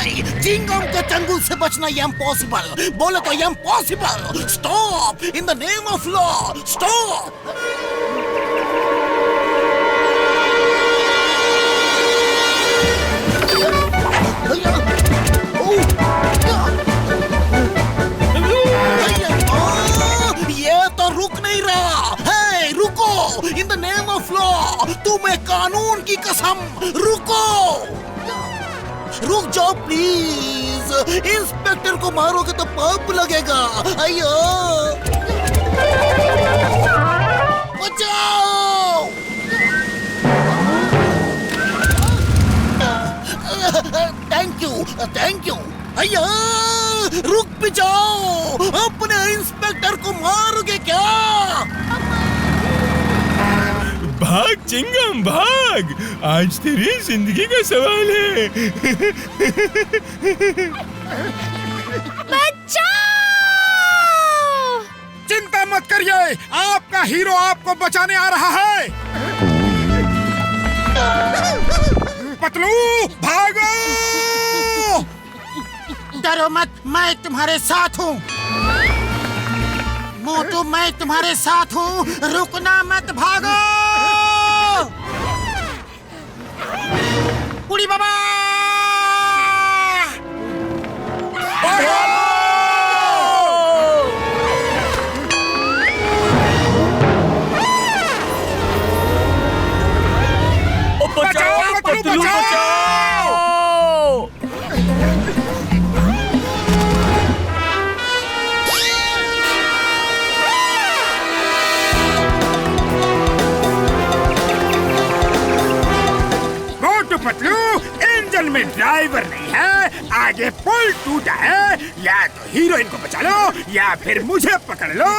नहीं, चिंगम के चंगुल से बचना इम्पॉसिबल। बोले तो impossible. Stop in the name of law, stop. ये तो रुक नहीं रहा है। रुको in the name of law, तुम्हें कानून की कसम, रुको, रुक जाओ प्लीज। इंस्पेक्टर को मारोगे तो पाप लगेगा। अयो बचाओ। Thank you. अयो रुक भी जाओ, अपने इंस्पेक्टर को मारोगे क्या? भाग चिंगम भाग, आज तेरी जिंदगी का सवाल है। बचाओ! चिंता मत करिए, आपका हीरो आपको बचाने आ रहा है। पतलू भागो! डरो मत, मैं तुम्हारे साथ हूँ। मोटू मैं तुम्हारे साथ हूँ, रुकना मत, भागो। कुड़ी बाबा बचाओ, पतलू बचाओ! पतलू इंजन में ड्राइवर नहीं है, आगे पुल टूटा है। या तो हीरोइन को बचा लो या फिर मुझे पकड़ लो।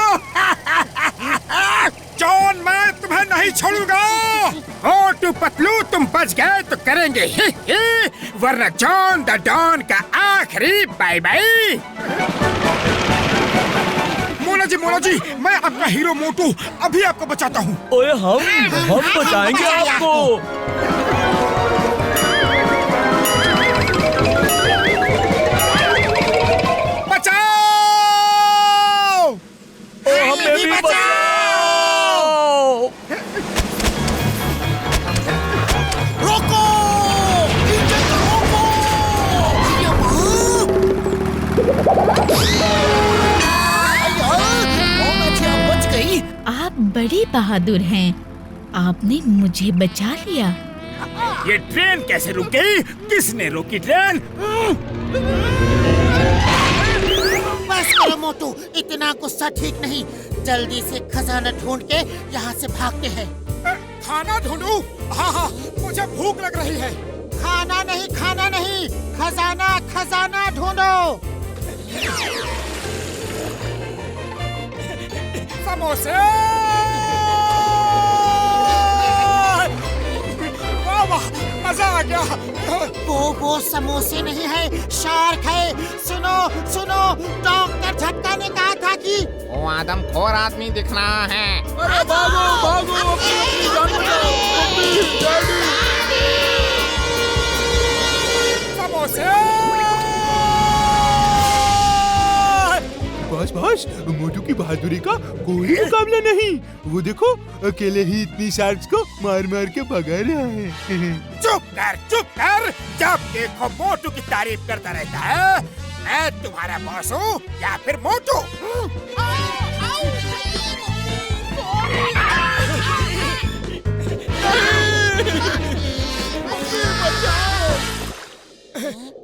जॉन मैं तुम्हें नहीं छोड़ूंगा। मोटू पतलू तुम बच गए तो करेंगे ही ही, वरना जॉन द डॉन का आखिरी बाय बाय। मोना जी मैं आपका हीरो मोटू अभी आपको बचाता हूँ। ओए हम बचाएंगे आपको। आप बड़े बहादुर हैं, आपने मुझे बचा लिया। ये ट्रेन कैसे रुक गई? किसने रोकी ट्रेन? बस करो मोटू, इतना गुस्सा ठीक नहीं। जल्दी से खजाना ढूंढ के यहाँ से भागते हैं। खाना ढूंढूं? हाँ, मुझे भूख लग रही है। खाना नहीं, खजाना ढूंढो। समोसे! वाह, मजा आ गया। वो समोसे नहीं है, शार्क है। सुनो, डॉक्टर झटका ने कहा था कि वो आदमखोर आदमी दिख रहा है। अरे भागो अपनी जान बचाओ। समोसे! बस मोटू की बहादुरी का कोई मुकाबला नहीं। वो देखो अकेले ही इतनी शार्क्स को मार के भगा रहा है। चुप कर। जब देखो मोटू की तारीफ करता रहता है। मैं तुम्हारा बॉस हूँ या फिर मोटू?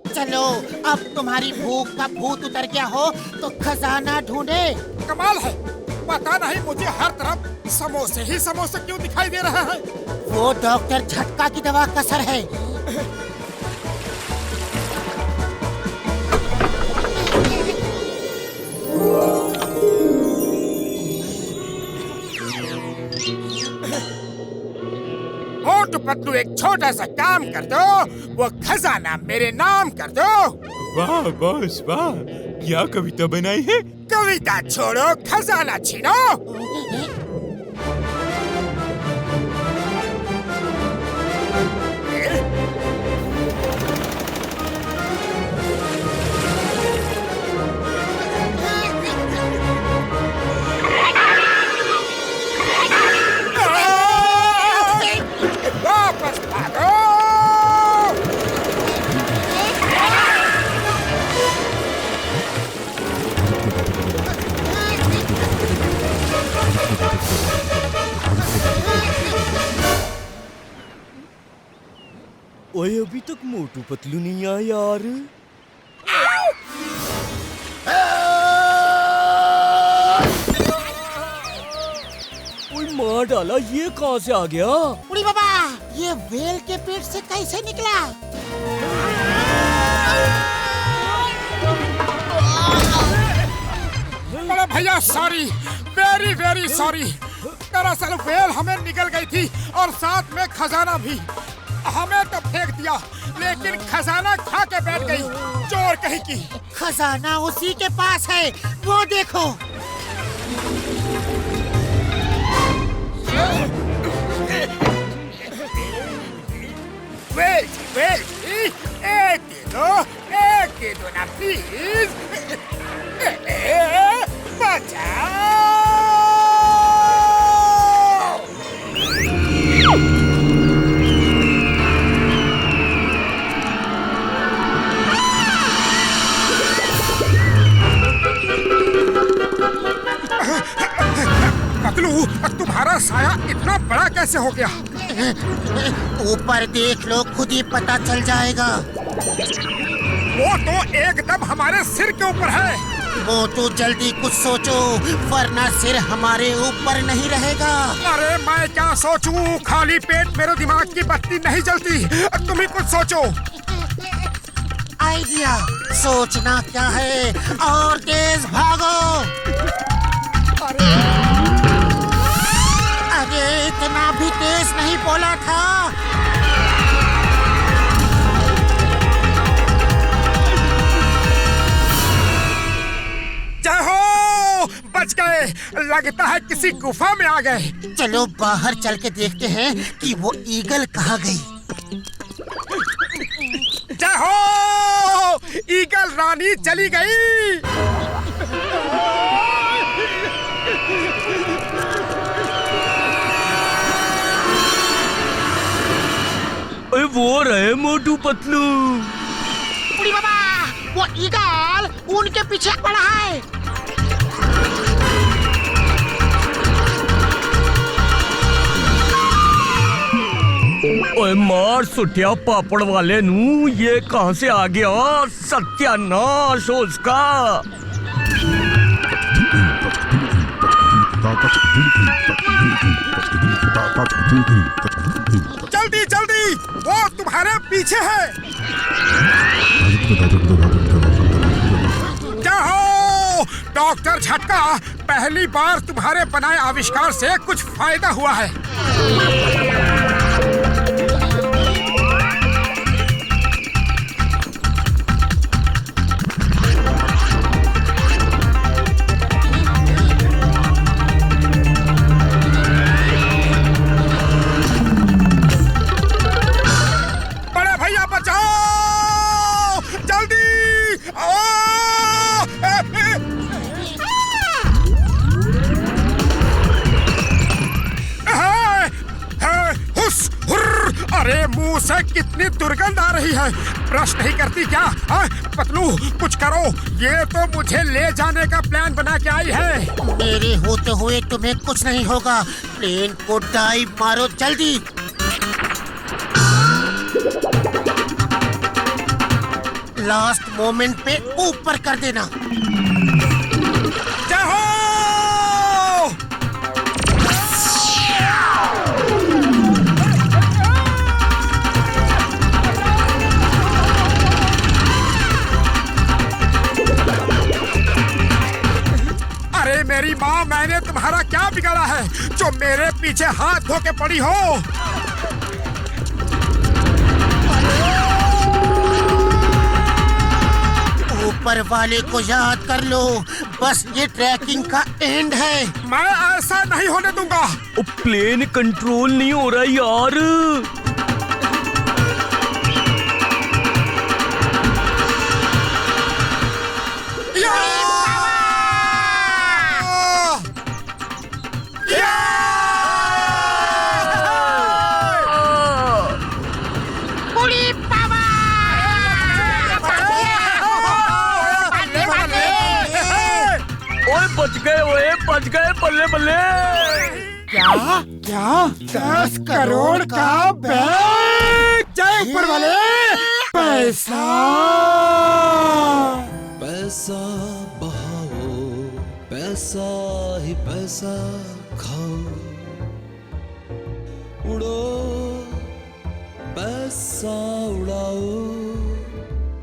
चलो अब तुम्हारी भूख का भूत उतर गया हो तो खजाना ढूंढे। कमाल है, पता नहीं मुझे हर तरफ समोसे ही समोसे क्यों दिखाई दे रहा है। वो डॉक्टर झटका की दवा का असर है। मोटू पतलू एक छोटा सा काम कर दो, वो खजाना मेरे नाम कर दो। वाह बॉस वाह, क्या कविता बनाई है। कविता छोड़ो, खजाना छीनो। तक मोटू पतलू नहीं आया यार। ओए मार डाला, ये कहाँ से आ गया? उड़ी बाबा, ये व्हेल के पेट से कैसे निकला? बड़ा भैया सॉरी, वेरी वेरी सॉरी। दरअसल व्हेल हमें निकल गई थी और साथ में खजाना भी। हमें तो फेंक दिया, लेकिन खजाना खा के बैठ गई, चोर कहीं की। खजाना उसी के पास है, वो देखो। वेल, एक दे दो ना प्लीज। बचाओ! पतलू, तुम्हारा साया इतना बड़ा कैसे हो गया? ऊपर देख लो, खुद ही पता चल जाएगा। वो तो एकदम हमारे सिर के ऊपर है। वो तो जल्दी कुछ सोचो, वरना सिर हमारे ऊपर नहीं रहेगा। अरे मैं क्या सोचूं? खाली पेट मेरे दिमाग की बत्ती नहीं जलती। तुम ही कुछ सोचो। आइडिया, सोचना क्या है, और तेज भागो। अरे इतना भी तेज नहीं बोला था। जय हो, बच गए। लगता है किसी गुफा में आ गए। चलो बाहर चल के देखते हैं कि वो ईगल कहाँ गई। जय हो, ईगल रानी चली गई। ओए वो रहे मोटू पतलू। उड़ी बाबा, वो ईगल उनके पीछे पड़ा है। ओए मार सुटिया पापड़ वाले नू, ये कहाँ से आ गया? सत्यानाश हो उसका। जल्दी जल्दी, वो तुम्हारे पीछे है। क्या हो डॉक्टर झटका, पहली बार तुम्हारे बनाए आविष्कार से कुछ फायदा हुआ है। अरे मुंह से कितनी दुर्गंध आ रही है। ब्रश नहीं करती क्या? पतलू कुछ करो, ये तो मुझे ले जाने का प्लान बना के आई है। मेरे होते हुए तुम्हें कुछ नहीं होगा। प्लेन को डाइव मारो जल्दी। लास्ट मोमेंट पे ऊपर कर देना। जय हो! अरे मेरी माँ, मैंने तुम्हारा क्या बिगाड़ा है जो मेरे पीछे हाथ धो के पड़ी हो? ऊपर वाले को याद कर लो, बस ये ट्रैकिंग का एंड है। मैं ऐसा नहीं होने दूंगा। प्लेन कंट्रोल नहीं हो रहा यार। बच गए, बल्ले बल्ले। क्या 10 करोड़ का बैग? जय ऊपर वाले। पैसा पैसा बहाओ, पैसा ही पैसा खाओ, उड़ो पैसा उड़ाओ,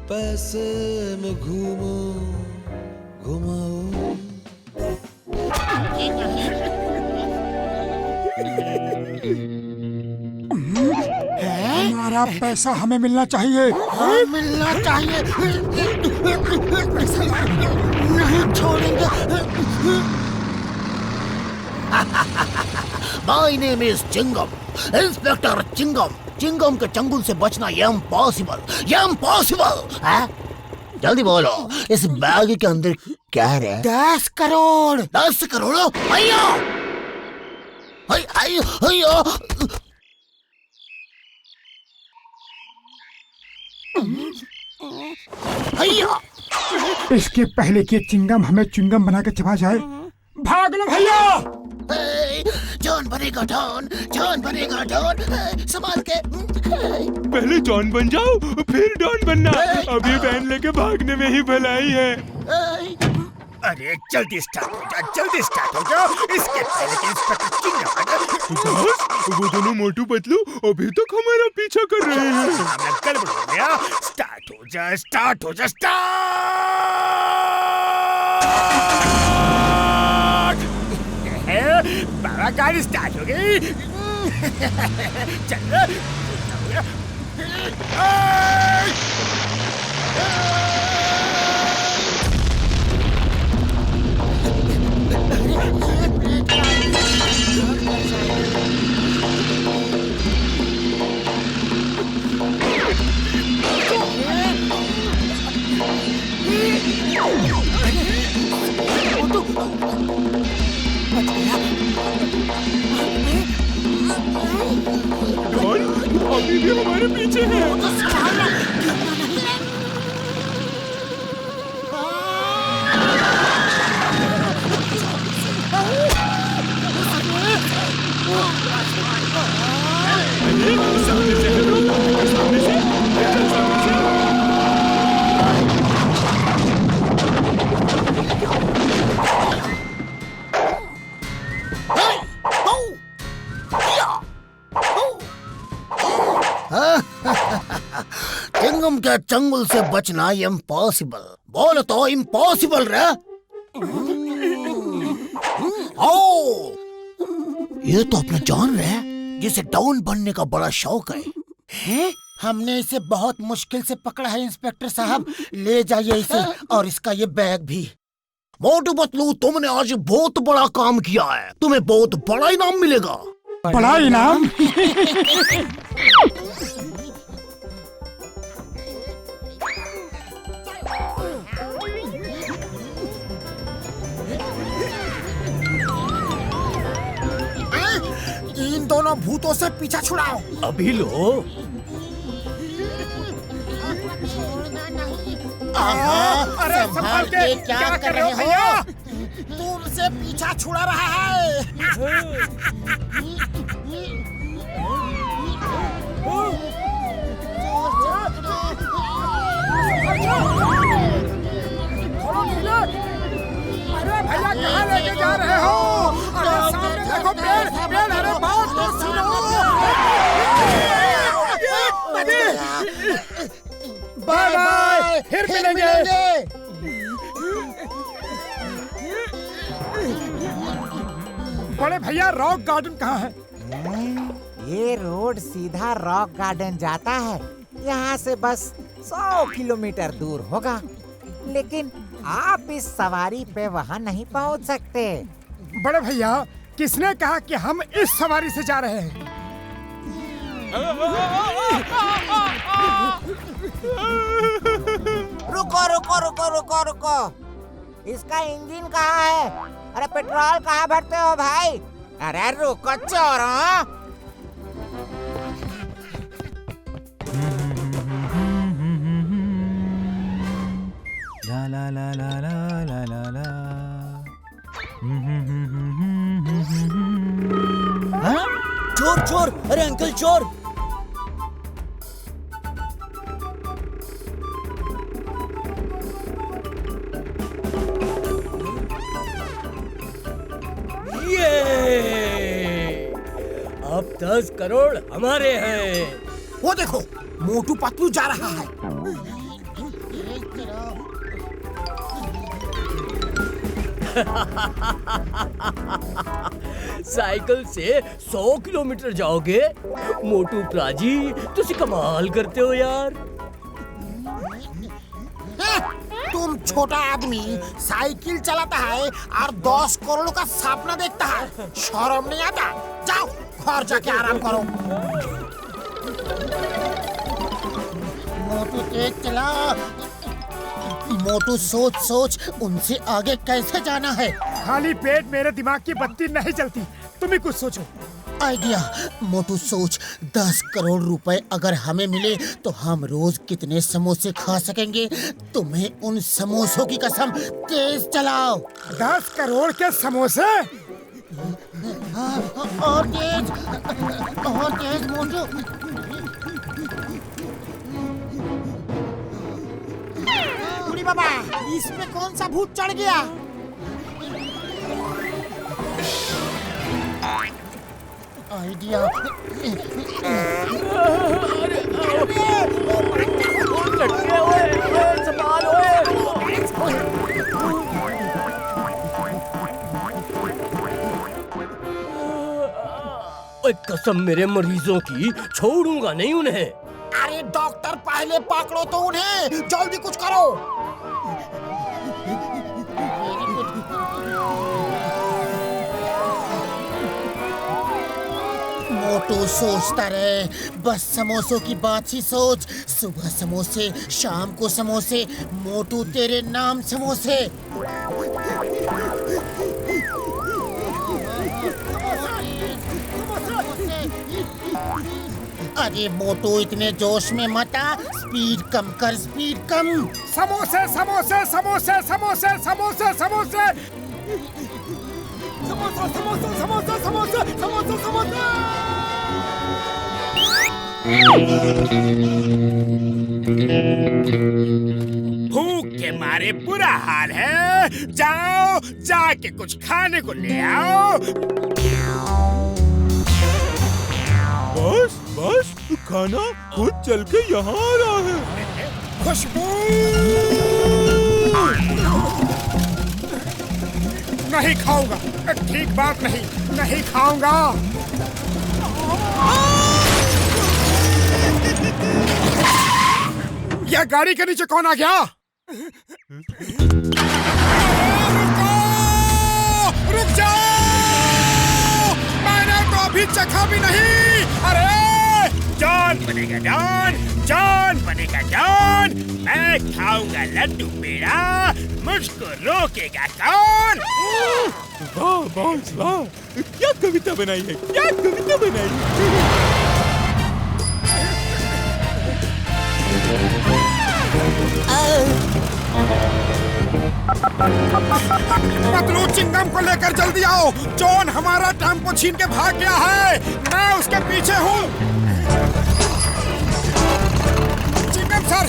पैसे में घूमो घुमाओ। हमारा पैसा हमें मिलना चाहिए। मिलना चाहिए, नहीं छोड़ेंगे। My name is Chingam, inspector Chingam. Chingam के चंगुल से बचना इम्पॉसिबल, इम्पॉसिबल। जल्दी बोलो, इस बैग के अंदर क्या है? 10 करोड़। 10 करोड़? अयो अयो अयो। भैया इसके पहले कि चिंगम हमें चिंगम बना के चबा जाए, भाग लो भैया। जॉन बनेगा डॉन, जॉन बनेगा डॉन। संभाल के। पहले जॉन बन जाओ फिर डॉन बनना। अभी वैन लेके भागने में ही भलाई है। अरे जल्दी स्टार्ट हो जा, जल्दी स्टार्ट हो जा। इसके पहले कि इंस्पेक्टर चिंगम बॉस, वो दोनों मोटू पतलू अभी तक हमारा पीछा कर रहे हैं। गड़बड़ हो गया। स्टार्ट हो जा, स्टार्ट हो जा, स्टार्ट। बाबा गाड़ी स्टार्ट हो गई। चल डॉन अभी भी हमारे पीछे है। सामने से है लोग, सामने से, सामने से। चिंगम के चंगुल से बचना इम्पॉसिबल। बोलो तो इम्पॉसिबल रे। ओ, ये तो अपना जॉन रे, जिसे डॉन बनने का बड़ा शौक है। हैं? हमने इसे बहुत मुश्किल से पकड़ा है इंस्पेक्टर साहब। ले जाइए इसे और इसका ये बैग भी। मोटू पतलू, तुमने आज बहुत बड़ा काम किया है, तुम्हें बहुत बड़ा इनाम मिलेगा। बड़ा इनाम? इन दोनों भूतों से पीछा छुड़ाओ। अभी लो। अरे संभाल के, क्या कर रहे हो भैया? तुमसे पीछा छुड़ा रहा है। अरे भैया कहाँ लेके जा रहे हो? अरे सामने देखो, पेड़ पेड़। अरे बात तो सुनो। बाय बाय, फिर मिलेंगे। बड़े भैया रॉक गार्डन कहाँ है? ये रोड सीधा रॉक गार्डन जाता है। यहाँ से बस 100 किलोमीटर दूर होगा, लेकिन आप इस सवारी पे वहाँ नहीं पहुँच सकते। बड़े भैया, किसने कहा कि हम इस सवारी से जा रहे हैं? रुको रुको रुको रुको रुको, इसका इंजन कहाँ है? अरे पेट्रोल कहाँ भरते हो भाई? अरे रुको चोरों। ला ला ला ला ला ला ला ला। चोर चोर, अरे अंकल चोर। 10 करोड़ हमारे हैं। वो देखो मोटू पतलू जा रहा है। साइकिल से 100 किलोमीटर जाओगे? मोटू प्राजी तुसी कमाल करते हो यार। तुम छोटा आदमी साइकिल चलाता है और 10 करोड़ का सपना देखता है, शर्म नहीं आता? जाओ घर जाके आराम करो। मोटू तेज चला। मोटू सोच सोच उनसे आगे कैसे जाना है। खाली पेट मेरे दिमाग की बत्ती नहीं चलती, तुम ही कुछ सोचो। आइडिया। मोटू सोच, 10 करोड़ रुपए अगर हमें मिले तो हम रोज कितने समोसे खा सकेंगे। तुम्हें उन समोसों की कसम, तेज चलाओ। 10 करोड़ के समोसे? और तेज मोटू। बुढ़ी बाबा, इसमें कौन सा भूत चढ़ गया? आइडिया। कसम मेरे मरीजों की, छोड़ूंगा नहीं उन्हें। अरे डॉक्टर, पहले पकड़ो तो उन्हें, जल्दी कुछ करो। मोटू सोचता रहे, बस समोसों की बात ही सोच। सुबह समोसे, शाम को समोसे, मोटू तेरे नाम समोसे। अरे मोटू, इतने जोश में मत आ, स्पीड कम कर, स्पीड कम। समोसे समोसे समोसे समोसे समोसे समोसे समोसा समोसा समोसा समोसा समोसा समोसा। भूख के मारे बुरा हाल है, जाओ जाके कुछ खाने को ले आओ। बस खाना खुद चल के यहाँ आ रहा है। खुशबू नहीं खाऊंगा, ठीक बात नहीं खाऊंगा। यह गाड़ी के नीचे कौन आ गया? रुक जाओ, मैंने तो अभी चखा भी नहीं। अरे जान बनेगा जान, जान बनेगा जान। मैं खाऊंगा लड्डू पेड़ा, मुझको रोकेगा कौन? वाह बॉस वाह, क्या कविता बनाई है, क्या कविता बनाई है। पतलू, चिंगम को लेकर जल्दी आओ। जॉन हमारा टेम्पो छीन के भाग गया है, मैं उसके पीछे हूँ। चिंगम सर,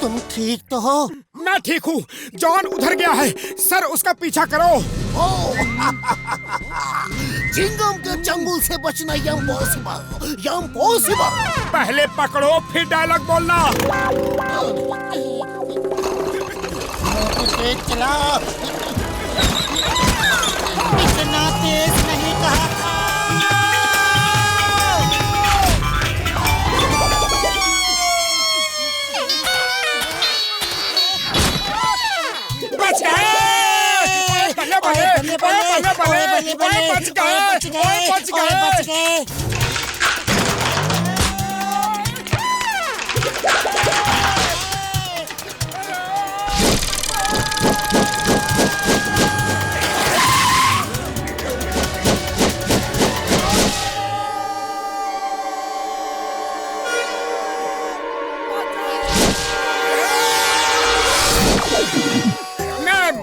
तुम ठीक तो हो? मैं ठीक हूँ। जॉन उधर गया है सर, उसका पीछा करो। चिंगम के चंगुल से बचना इम्पॉसिबल। पहले पकड़ो फिर डायलॉग बोलना। तेज चला, इतना तेज नहीं कहा था। बच गए, बच गए।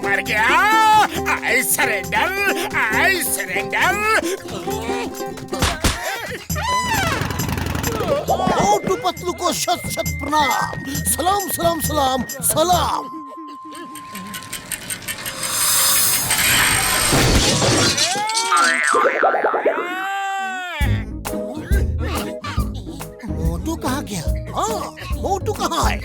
मर गया। I surrender। मोटू पतलू को शत शत प्रणाम। सलाम सलाम सलाम सलाम। मोटू कहाँ गया? हाँ, मोटू कहाँ है?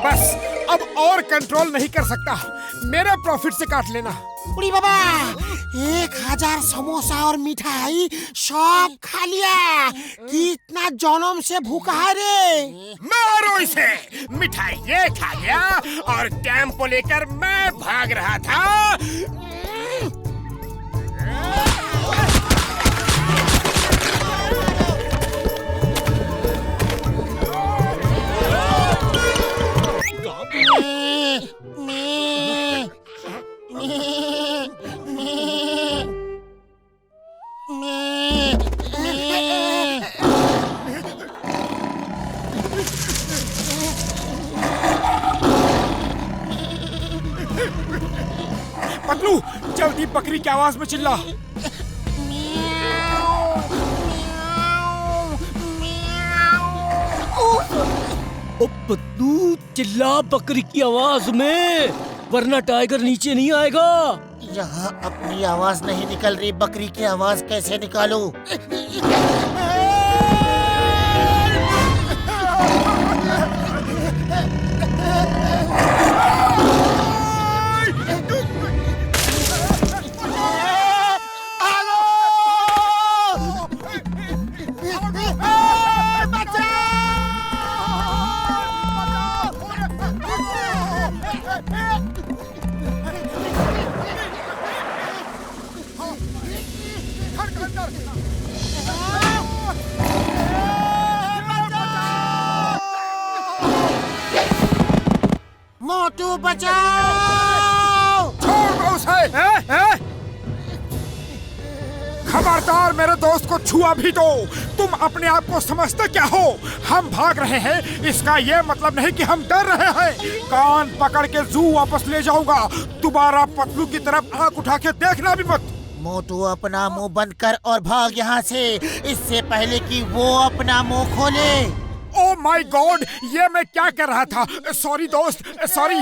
बस अब और कंट्रोल नहीं कर सकता, मेरे प्रॉफिट से काट लेना। बुढ़ी बाबा, 1000 समोसा और मिठाई सब खा लिया। कितना जनम से भूखा है रे। मारो इसे। मिठाई ये खा गया और टेम्पो लेकर मैं भाग रहा था। पतलू, जल्दी बकरी की आवाज में चिल्ला। ओ पतलू, चिल्ला बकरी की आवाज में, वरना टाइगर नीचे नहीं आएगा। यहाँ अपनी आवाज नहीं निकल रही, बकरी की आवाज कैसे निकालूं? मोटू बचाओ! छोड़ उसे। खबरदार, मेरे दोस्त को छुआ भी तो। तुम अपने आप को समझते क्या हो? हम भाग रहे हैं, इसका ये मतलब नहीं कि हम डर रहे हैं। कान पकड़ के जू वापस ले जाऊंगा। दोबारा पतलू की तरफ आंख उठा के देखना भी मत। मोटू, अपना मुंह बंद कर और भाग यहाँ से, इससे पहले कि वो अपना मुंह खोले। ओ माय गॉड, ये मैं क्या कर रहा था? सॉरी दोस्त, सॉरी।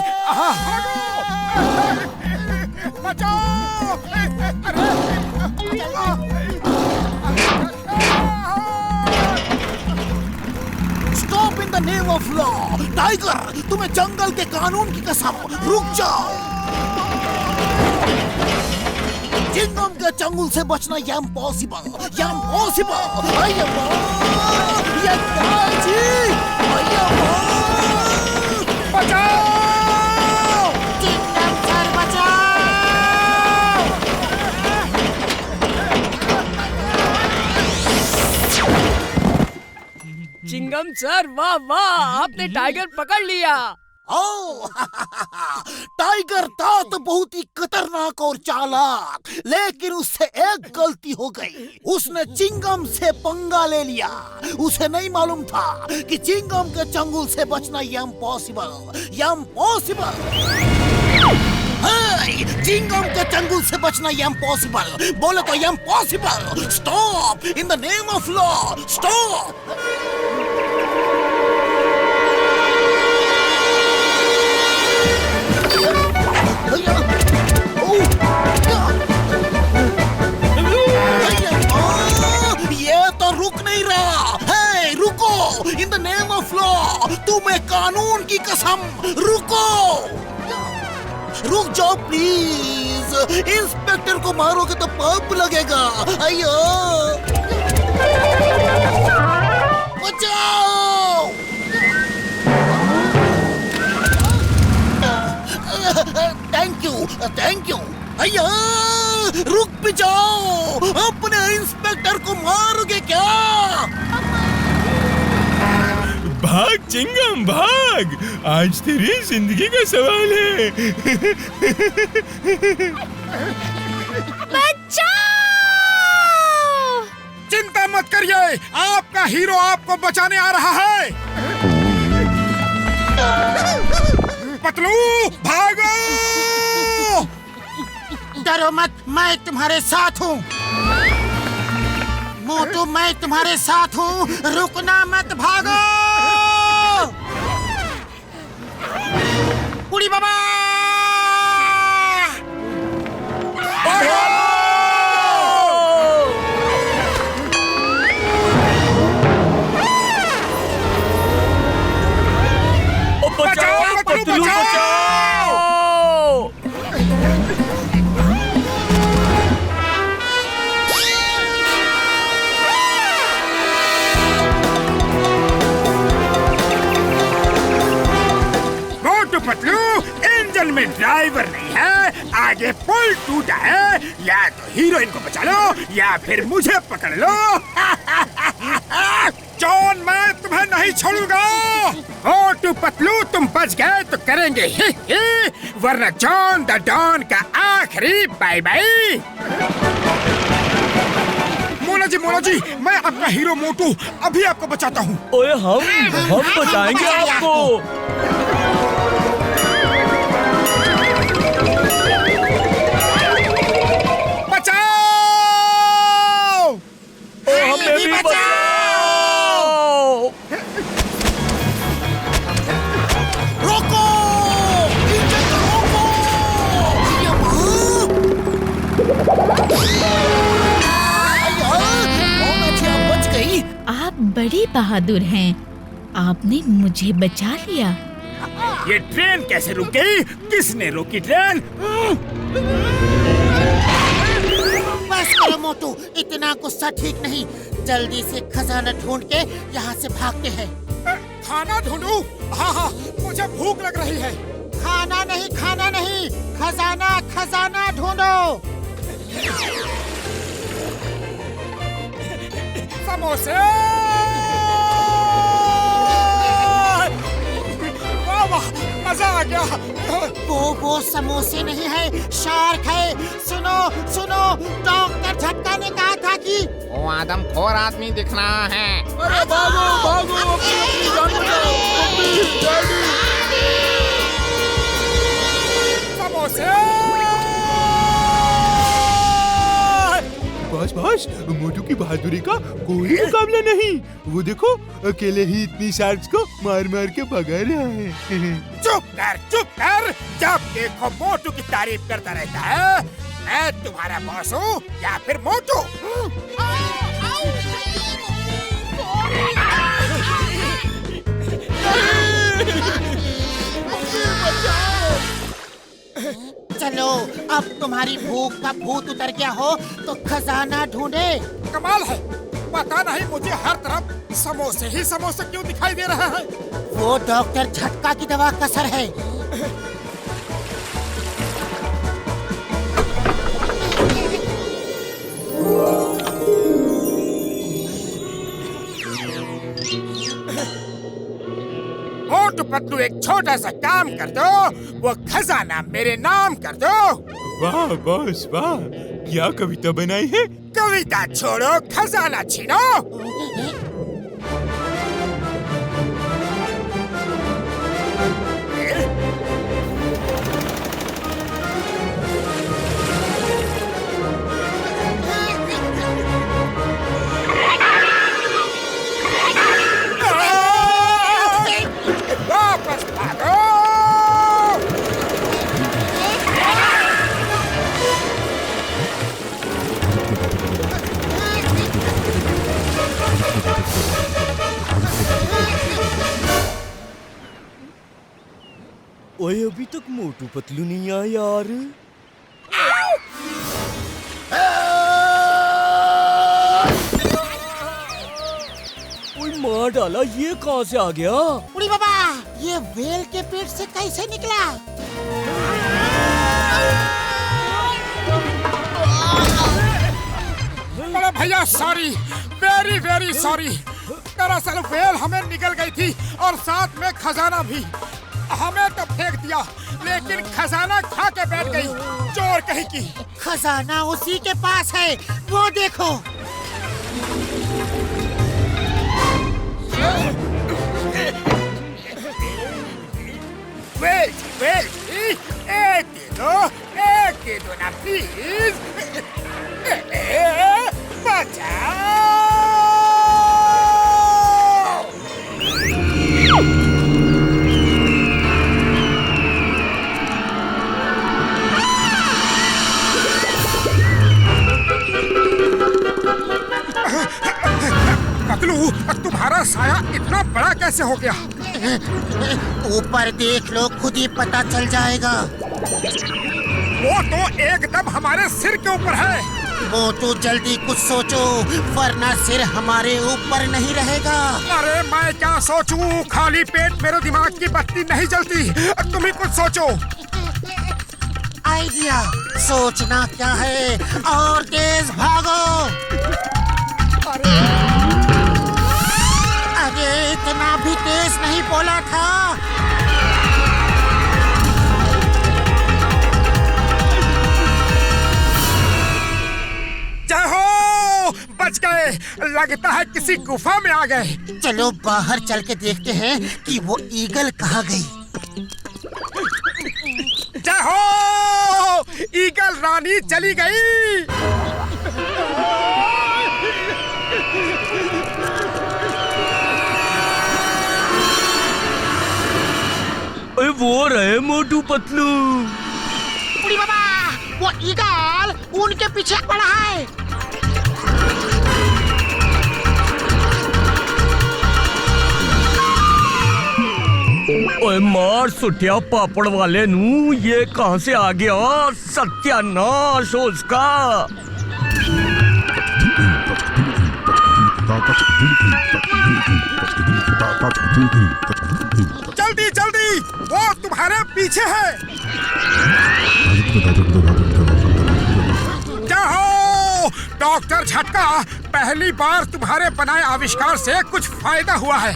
बचाओ! Stop in the name of law. Tiger, तुम्हें जंगल के कानून की कसम, रुक जाओ। चिंगम के चंगुल से बचना इम्पॉसिबल, बचाओ! चिंगम सर बचाओ! चिंगम सर, वाह वाह, आपने टाइगर पकड़ लिया। ओ, टाइगर था तो बहुत ही खतरनाक और चालाक, लेकिन उससे एक गलती हो गई। उसने चिंगम से पंगा ले लिया। उसे नहीं मालूम था कि चिंगम के चंगुल से बचना इम्पॉसिबल। चिंगम के चंगुल से बचना इम्पॉसिबल, बोले तो impossible. Stop in the name of law, stop. ये तो रुक नहीं रहा है। रुको, in the name of law, तुम्हें कानून की कसम, रुक जाओ प्लीज। इंस्पेक्टर को मारोगे तो पाप लगेगा। अयो, बचाओ! Thank you. अयो, रुक भी जाओ। अपने इंस्पेक्टर को मारोगे क्या? भाग चिंगम भाग, आज तेरी जिंदगी का सवाल है। बचाओ! चिंता मत करिए, आपका हीरो आपको बचाने आ रहा है। पतलू, भागो! डरो मत, मैं तुम्हारे साथ हूँ। मोटू, मैं तुम्हारे साथ हूँ, रुकना मत, भागो! उड़ी बाबा! बचाओ पतलू बचाओ! मोटू पतलू, इंजन में ड्राइवर नहीं है, आगे पुल टूटा है, या तो हीरोइन को बचा लो या फिर मुझे पकड़ लो। जॉन, मैं तुम्हें नहीं छोड़ूंगा। मोटू पतलू, तुम बच गए तो करेंगे ही ही, वरना जॉन द डॉन का आखिरी बाय बाय। मोना जी, मैं आपका हीरो मोटू अभी आपको बचाता हूँ। ओए हम बचाएंगे आपको। बचाओ! हमें भी बचाओ! रोको! इंजन को रोको! बहुत अच्छी, आप बच गई। आप बड़ी बहादुर हैं। आपने मुझे बचा लिया। ये ट्रेन कैसे रुक गई? किसने रोकी ट्रेन? बस करो मोटू, इतना गुस्सा ठीक नहीं। जल्दी से खजाना ढूंढ के यहाँ से भागते हैं। खाना ढूंढूं? हाँ, मुझे भूख लग रही है। खाना नहीं, खजाना ढूंढो। समोसे! वाह, मजा आ गया। वो समोसे नहीं है, शार्क है। सुनो, डॉक्टर झटका ने कहा था कि वो आदमखोर आदमी दिख रहा है। अरे भागो अपनी जान बचाओ। समोसे! बस मोटू की बहादुरी का कोई मुकाबला नहीं। वो देखो, अकेले ही इतनी शार्क्स को मार के भगा रहा है। चुप कर। जब देखो मोटू की तारीफ करता रहता है। मैं तुम्हारा बॉस हूँ या फिर मोटू? चलो, अब तुम्हारी भूख का भूत उतर गया हो तो खजाना ढूंढे। कमाल है, पता नहीं मुझे हर तरफ समोसे ही समोसे क्यों दिखाई दे रहे हैं। वो डॉक्टर झटका की दवा का असर है। मोटू पतलू, एक छोटा सा काम कर दो, वो खजाना मेरे नाम कर दो। वाह बॉस वाह, क्या कविता बनाई है। कविता छोड़ो, खजाना छीनो। वापस भागो! ओए अभी तक मोटू पतलू नहीं आया यार। ओए मार डाला, ये कहाँ से आ गया? उड़ी बाबा, ये व्हेल के पेट से कैसे निकला? बड़ा भैया सॉरी, वेरी सॉरी। दरअसल व्हेल हमें निकल गई थी और साथ में खजाना भी। हमें तो फेंक दिया, लेकिन खजाना खा के बैठ गई, चोर कहीं की। खजाना उसी के पास है, वो देखो। वेल, एक दे दो ना प्लीज। बचाओ! पतलू, तुम्हारा साया इतना बड़ा कैसे हो गया? ऊपर देख लो, खुद ही पता चल जाएगा। वो तो एकदम हमारे सिर के ऊपर है। वो तो जल्दी कुछ सोचो, वरना सिर हमारे ऊपर नहीं रहेगा। अरे मैं क्या सोचूं? खाली पेट मेरे दिमाग की बत्ती नहीं जलती। तुम ही कुछ सोचो। आइडिया। सोचना क्या है, और तेज भागो। अरे इतना भी तेज नहीं बोला था। जय हो, बच गए। लगता है किसी गुफा में आ गए। चलो बाहर चल के देखते हैं कि वो ईगल कहाँ गई। जय हो, ईगल रानी चली गई। वो रहे मोटू पतलू। बुढ़ी बाबा, वो ईगल उनके पीछे पड़ा है। ओए मार सुटिया पापड़ वाले नू, ये कहां से आ गया? सत्यानाश हो उसका। जल्दी जल्दी, वो तुम्हारे पीछे है। क्या हो डॉक्टर झटका, पहली बार तुम्हारे बनाए आविष्कार से कुछ फायदा हुआ है।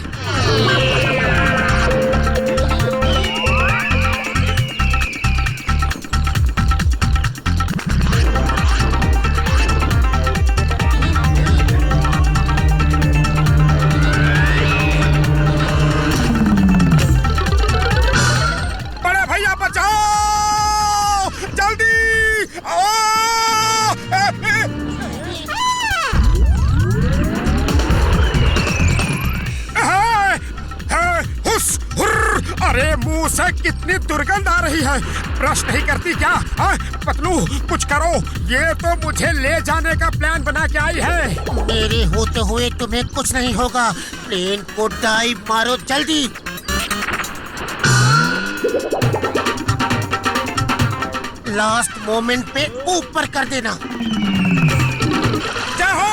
अरे मुंह से कितनी दुर्गंध आ रही है। ब्रश नहीं करती क्या? पतलू कुछ करो, ये तो मुझे ले जाने का प्लान बना के आई है। मेरे होते हुए तुम्हें कुछ नहीं होगा। प्लेन को डाइव मारो जल्दी। लास्ट मोमेंट पे ऊपर कर देना। जय हो।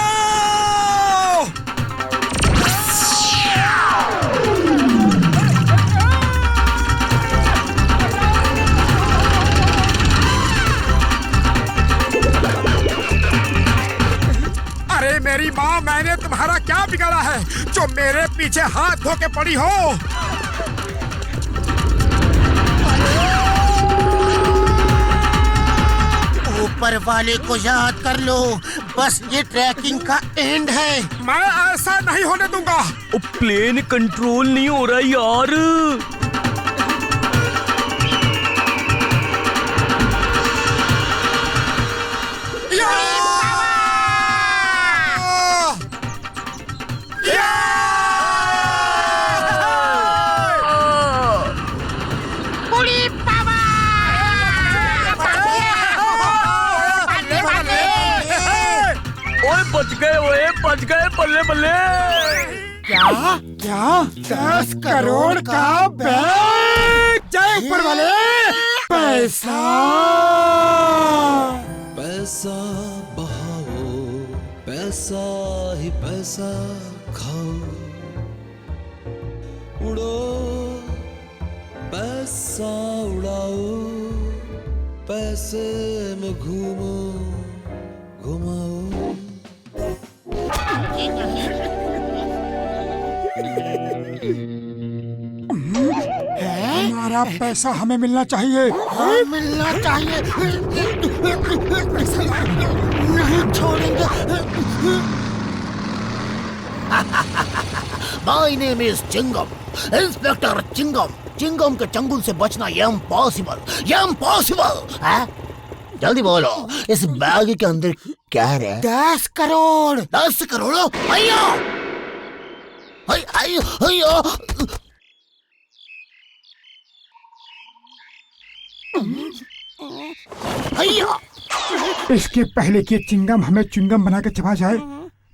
अरे मेरी माँ, मैंने तुम्हारा क्या बिगाड़ा है जो मेरे पीछे हाथ धो के पड़ी हो? ऊपर वाले को याद कर लो, बस ये ट्रैकिंग का एंड है। मैं ऐसा नहीं होने दूंगा। प्लेन कंट्रोल नहीं हो रहा यार। बच गए, बल्ले बल्ले। क्या 10 करोड़ का बैग? जय ऊपर वाले। पैसा पैसा बहाओ, पैसा ही पैसा खाओ, उड़ो पैसा उड़ाओ, पैसे में घूमो घुमाओ। हमारा पैसा हमें मिलना चाहिए। मिलना चाहिए। नहीं छोड़ेंगे। My name is Chingam, inspector Chingam. Chingam के चंगुल से बचना इम्पॉसिबल, इम्पॉसिबल। जल्दी बोलो, इस बैग के अंदर क्या है? 10 करोड़। 10 करोड़? अयो अयो अयो। भैया, इसके पहले कि चिंगम हमें चुंगम बना के चबा जाए,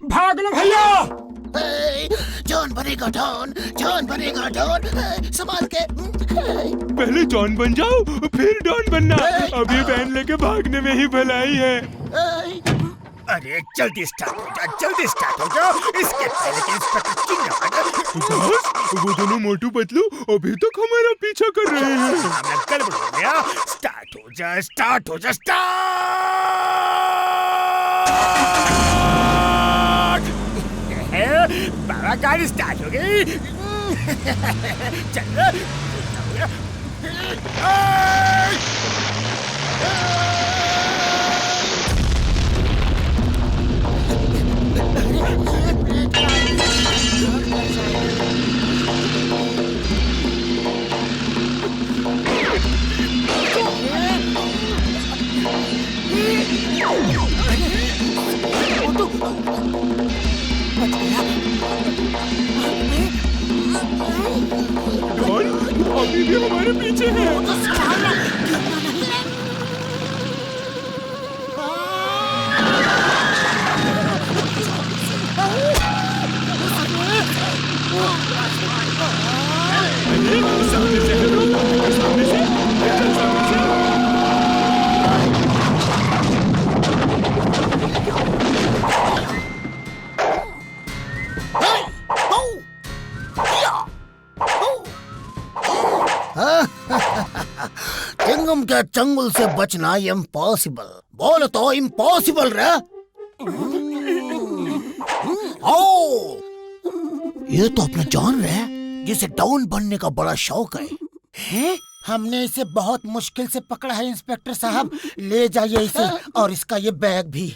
भाग लो भैया। जॉन बनेगा डॉन, जॉन बनेगा डॉन। संभाल के। पहले जॉन बन जाओ फिर डॉन बनना। अभी वैन लेके भागने में ही भलाई है। अरे जल्दी स्टार्ट हो जा, जल्दी स्टार्ट हो जा। इसके पहले कि इंस्पेक्टर चिंगारी। बॉस, वो दोनों मोटू पतलू अभी तक हमारा पीछा कर रहे हैं। मैं गड़बड़ हो गया। स्टार्ट हो जा, स्टार्ट हो जा, स्टार्ट। बाबा गाड़ी स्टार्ट हो गई। चल। डॉन अभी भी हमारे पीछे है। सामने से सामने से सामने से। चिंगम के चंगुल से बचना इम्पॉसिबल। बोलो तो इम्पॉसिबल रे। ओ, ये तो अपना जॉन रे, जिसे डॉन बनने का बड़ा शौक है। हमने इसे बहुत मुश्किल से पकड़ा है इंस्पेक्टर साहब। ले जाइए इसे और इसका ये बैग भी।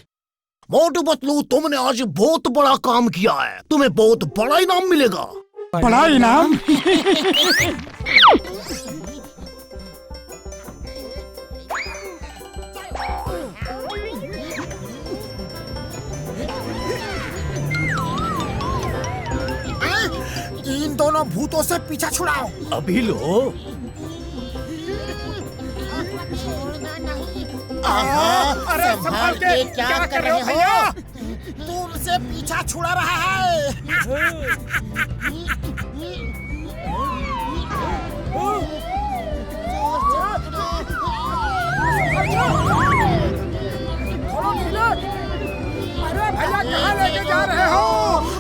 मोटू पतलू, तुमने आज बहुत बड़ा काम किया है, तुम्हें बहुत बड़ा इनाम मिलेगा। बड़ा इनाम? इन दोनों भूतों से पीछा छुड़ाओ। अभी लो। अरे संभाल के, क्या कर रहे हो भैया? तुमसे पीछा छुड़ा रहा है। अरे भैया कहाँ लेके जा रहे हो?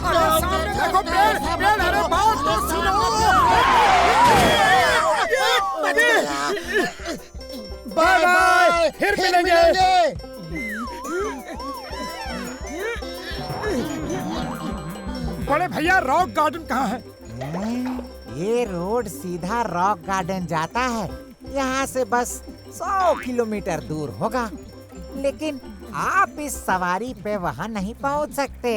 अरे सामने देखो पेड़, पेड़। अरे बहुत दूर सुनो। बाय बाय, फिर मिलेंगे। बड़े भैया रॉक गार्डन कहाँ है? ये रोड सीधा रॉक गार्डन जाता है। यहाँ से बस 100 किलोमीटर दूर होगा, लेकिन आप इस सवारी पे वहाँ नहीं पहुँच सकते।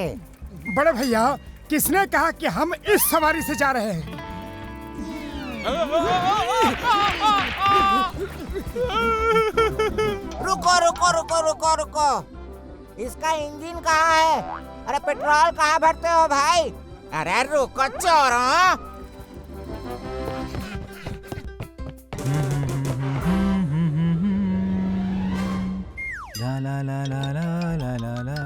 बड़े भैया, किसने कहा कि हम इस सवारी से जा रहे हैं? रुको रुको रुको रुको रुको, इसका इंजन कहाँ है? अरे पेट्रोल कहाँ भरते हो भाई? अरे रुको चोरों। ला ला ला ला ला ला ला ला।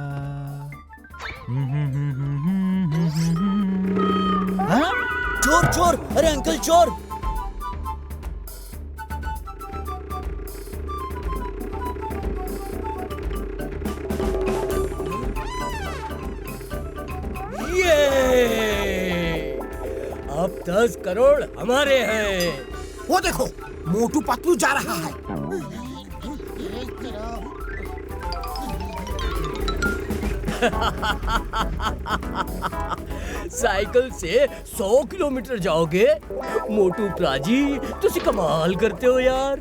हाँ? चोर चोर, अरे अंकल चोर। ये अब 10 करोड़ हमारे हैं। वो देखो, मोटू पतलू जा रहा है। साइकिल से 100 किलोमीटर जाओगे? मोटू प्राजी, तुसी कमाल करते हो यार।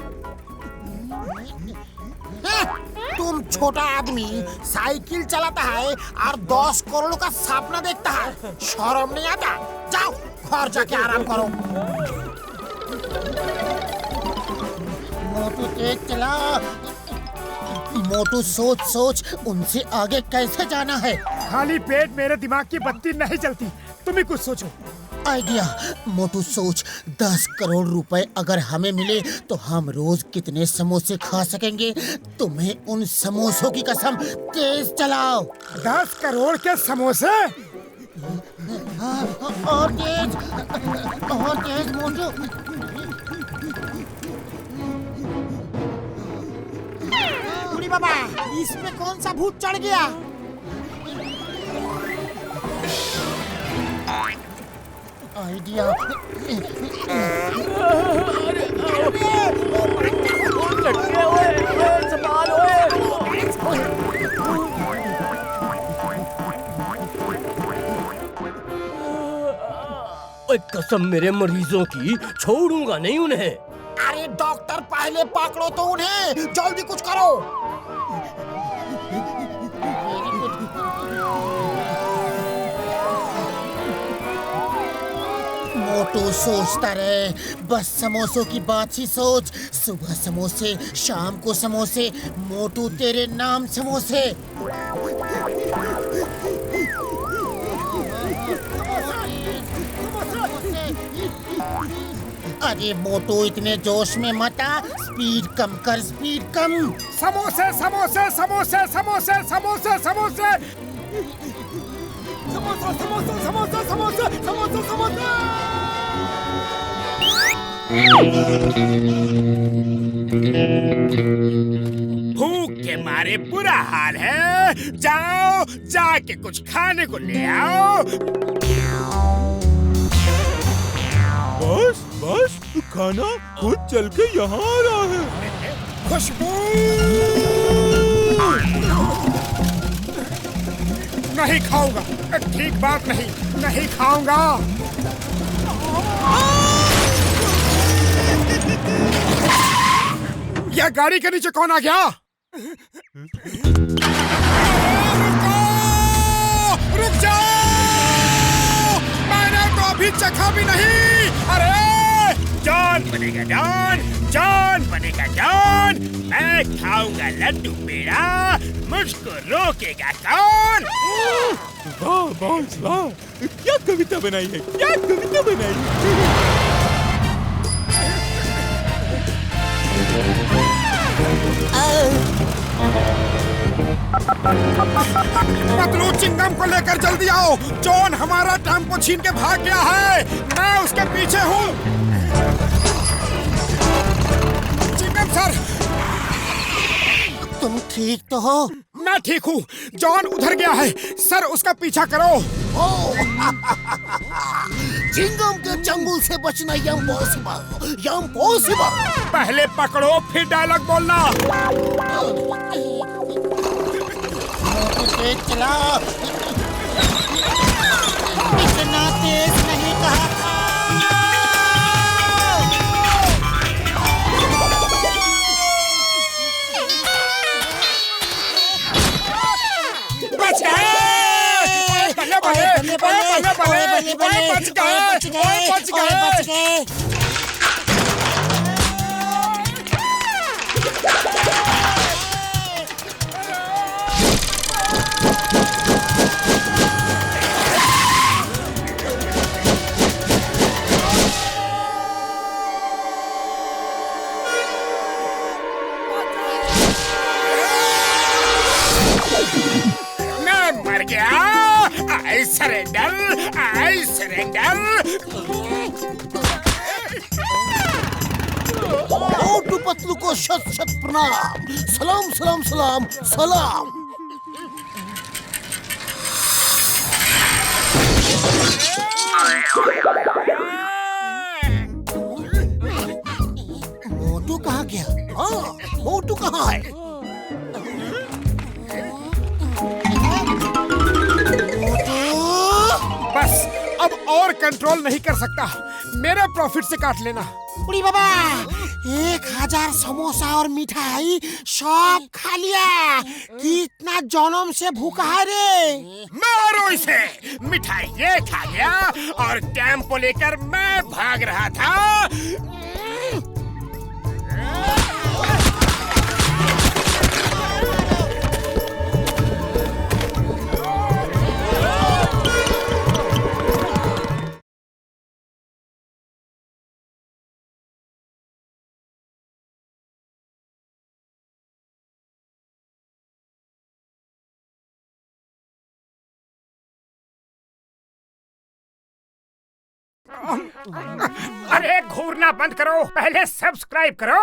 तुम छोटा आदमी साइकिल चलाता है और 10 करोड़ का सपना देखता है। शर्म नहीं आता? जाओ घर जाके आराम करो। मोटू तेज चला। मोटू सोच सोच, उनसे आगे कैसे जाना है। खाली पेट मेरे दिमाग की बत्ती नहीं चलती। तुम ही कुछ सोचो। आइडिया। मोटू सोच, 10 करोड़ रुपए अगर हमें मिले तो हम रोज कितने समोसे खा सकेंगे। तुम्हें उन समोसों की कसम, तेज चलाओ। 10 करोड़ के समोसे? और तेज मोटू। बुढ़ी बाबा, इस पे कौन सा भूत चढ़ गया? आइडिया। कसम मेरे मरीजों की, छोड़ूंगा नहीं उन्हें। अरे डॉक्टर, पहले पकड़ो तो उन्हें, जल्दी कुछ करो। मोटू सोचता रहे, बस समोसों की बात ही सोच। सुबह समोसे, शाम को समोसे, मोटू तेरे नाम समोसे। अरे मोटू, इतने जोश में मत आ, स्पीड कम कर, स्पीड कम। समोसे समोसे समोसे समोसे समोसे समोसे समोसा समोसा समोसा समोसा समोसा समोसा। भूख के मारे बुरा हाल है, जाओ जाके कुछ खाने को ले आओ। बस खाना खुद चल के यहाँ आ रहा है। खुशबू नहीं खाऊंगा, ठीक बात नहीं, नहीं खाऊंगा। यह गाड़ी के नीचे कौन आ गया? रुक जाओ, मैंने तो अभी चखा भी नहीं। अरे जॉन बनेगा जॉन, जॉन बनेगा जॉन। मैं खाऊंगा लड्डू पेड़ा, मुझको रोकेगा कौन? वाह बॉस वाह, क्या कविता बनाई है, क्या कविता बनाई है। पतलू चिंगम को लेकर जल्दी आओ, जॉन हमारा टेम्पो छीन के भाग गया है, मैं उसके पीछे हूँ। चिंगम सर, तुम ठीक तो हो? मैं ठीक हूँ, जॉन उधर गया है सर, उसका पीछा करो। चिंगम के चंगुल से बचना इम्पॉसिबल, इम्पॉसिबल। पहले पकड़ो फिर डायलॉग बोलना। तेज चला, इतना तेज नहीं कहा था। बच गए, बल्ले बल्ले बल्ले बल्ले बल्ले, बच गए, बच गए। मर गया। I surrender, I surrender. Motu Patlu को शत शत प्रणाम, सलाम सलाम सलाम सलाम। मोटू कहाँ गया? हाँ, मोटू कहाँ है? बस अब और कंट्रोल नहीं कर सकता, मेरे प्रॉफिट से काट लेना। बुढ़ी बाबा, 1000 समोसा और मिठाई सब खा लिया। कितना जनम से भूखा है रे। मारो इसे, मिठाई ये खा गया और टेम्पो लेकर मैं भाग रहा था। अरे घूरना बंद करो, पहले सब्सक्राइब करो।